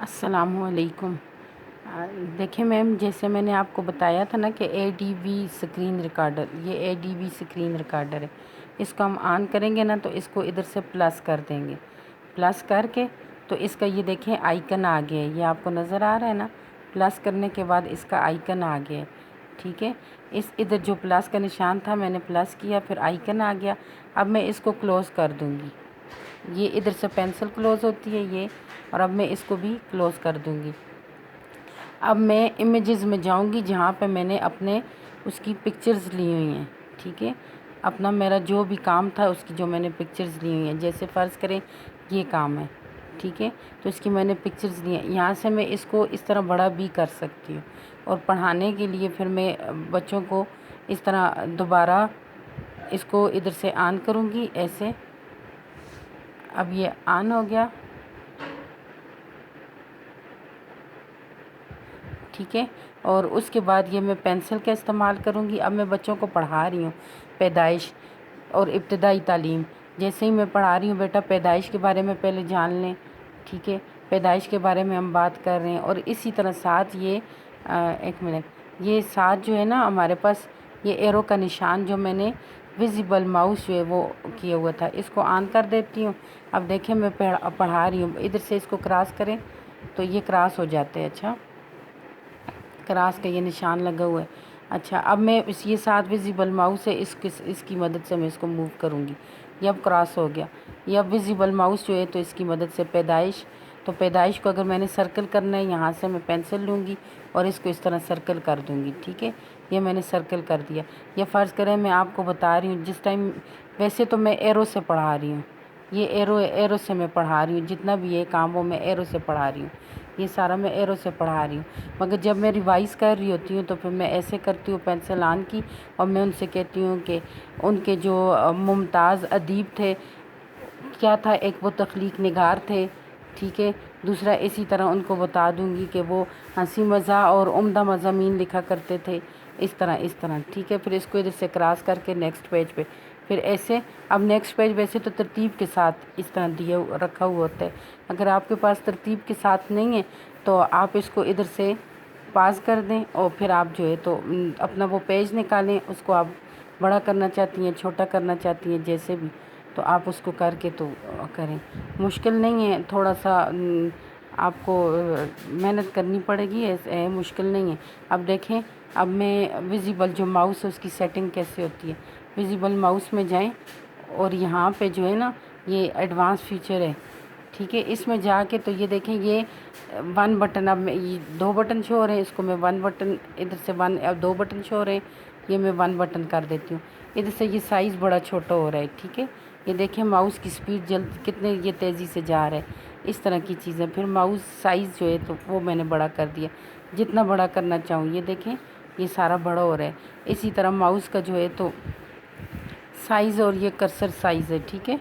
السلام علیکم۔ دیکھیں میم، جیسے میں نے آپ کو بتایا تھا نا کہ اے ڈی وی اسکرین ریکارڈر، یہ اے ڈی وی اسکرین ریکارڈر ہے۔ اس کو ہم آن کریں گے نا تو اس کو ادھر سے پلس کر دیں گے۔ پلس کر کے تو اس کا یہ دیکھیں آئیکن آ گیا ہے، یہ آپ کو نظر آ رہا ہے نا۔ پلس کرنے کے بعد اس کا آئیکن آ گیا ہے، ٹھیک ہے۔ ادھر جو پلس کا نشان تھا میں نے پلس کیا، پھر آئیکن آ گیا۔ اب میں اس کو کلوز کر دوں گی۔ یہ ادھر سے پینسل کلوز ہوتی ہے یہ، اور اب میں اس کو بھی کلوز کر دوں گی۔ اب میں امیجز میں جاؤں گی جہاں پہ میں نے اپنے اس کی پکچرز لی ہوئی ہیں، ٹھیک ہے۔ اپنا میرا جو بھی کام تھا اس کی جو میں نے پکچرز لی ہوئی ہیں، جیسے فرض کریں یہ کام ہے، ٹھیک ہے، تو اس کی میں نے پکچرز لی ہیں۔ یہاں سے میں اس کو اس طرح بڑا بھی کر سکتی ہوں، اور پڑھانے کے لیے پھر میں بچوں کو اس طرح دوبارہ اس کو ادھر سے آن کروں گی ایسے۔ اب یہ آن ہو گیا، ٹھیک ہے۔ اور اس کے بعد یہ میں پینسل کا استعمال کروں گی۔ اب میں بچوں کو پڑھا رہی ہوں پیدائش اور ابتدائی تعلیم۔ جیسے ہی میں پڑھا رہی ہوں، بیٹا پیدائش کے بارے میں پہلے جان لیں، ٹھیک ہے، پیدائش کے بارے میں ہم بات کر رہے ہیں۔ اور اسی طرح ساتھ یہ ایک منٹ، یہ ساتھ جو ہے نا ہمارے پاس یہ ایرو کا نشان جو میں نے ویزیبل ماؤس جو ہے وہ کیا ہوا تھا، اس کو آن کر دیتی ہوں۔ اب دیکھیں میں پڑھا رہی ہوں، ادھر سے اس کو کراس کریں تو یہ کراس ہو جاتے ہیں۔ اچھا، کراس کا یہ نشان لگا ہوا ہے۔ اچھا، اب میں یہ ساتھ ویزیبل ماؤس ہے، اس کی مدد سے میں اس کو موو کروں گی۔ یہ اب کراس ہو گیا۔ یہ اب ویزیبل ماؤس جو ہے تو اس کی مدد سے پیدائش، تو پیدائش کو اگر میں نے سرکل کرنا ہے، یہاں سے میں پینسل لوں گی اور اس کو اس طرح سرکل کر دوں گی، ٹھیک ہے۔ یہ میں نے سرکل کر دیا۔ یہ فرض کریں میں آپ کو بتا رہی ہوں جس ٹائم، ویسے تو میں ایرو سے پڑھا رہی ہوں، یہ ایرو سے میں پڑھا رہی ہوں، جتنا بھی یہ کام وہ میں ایرو سے پڑھا رہی ہوں، یہ سارا میں ایرو سے پڑھا رہی ہوں۔ مگر جب میں ریوائز کر رہی ہوتی ہوں تو پھر میں ایسے کرتی ہوں، پینسل آن کی، اور میں ان سے کہتی ہوں کہ ان کے جو ممتاز ادیب تھے، کیا تھا، ایک وہ تخلیق نگار تھے، ٹھیک ہے۔ دوسرا اسی طرح ان کو بتا دوں گی کہ وہ ہنسی مزاح اور عمدہ مضامین لکھا کرتے تھے، اس طرح، ٹھیک ہے۔ پھر اس کو ادھر سے کراس کر کے نیکسٹ پیج پہ، پھر ایسے۔ اب نیکسٹ پیج ویسے تو ترتیب کے ساتھ اس طرح رکھا ہوا ہوتا ہے، اگر آپ کے پاس ترتیب کے ساتھ نہیں ہے تو آپ اس کو ادھر سے پاس کر دیں، اور پھر آپ جو ہے تو اپنا وہ پیج نکالیں، اس کو آپ بڑا کرنا چاہتی ہیں، چھوٹا کرنا چاہتی ہیں، جیسے بھی، تو آپ اس کو کر کے تو کریں۔ مشکل نہیں ہے، تھوڑا سا آپ کو محنت کرنی پڑے گی، ایسے مشکل نہیں ہے۔ اب دیکھیں، اب میں ویزیبل جو ماؤس ہے اس کی سیٹنگ کیسے ہوتی ہے۔ ویزیبل ماؤس میں جائیں، اور یہاں پہ جو ہے نا یہ ایڈوانس فیچر ہے، ٹھیک ہے، اس میں جا کے تو یہ دیکھیں یہ 1 بٹن، اب میں یہ 2 بٹن شو ہو رہے ہیں، اس کو میں 1 بٹن ادھر سے 1، اب 2 بٹن شو ہو رہے ہیں، یہ میں 1 بٹن کر دیتی ہوں۔ ادھر سے یہ سائز بڑا چھوٹا ہو رہا ہے، ٹھیک ہے۔ یہ دیکھیں ماؤس کی سپیڈ کتنے یہ تیزی سے جا رہا ہے، اس طرح کی چیزیں۔ پھر ماؤس سائز جو ہے تو وہ میں نے بڑا کر دیا، جتنا بڑا کرنا چاہوں، یہ دیکھیں یہ سارا بڑا ہو رہا ہے۔ اسی طرح ماؤس کا جو ہے تو سائز، اور یہ کرسر سائز ہے، ٹھیک ہے۔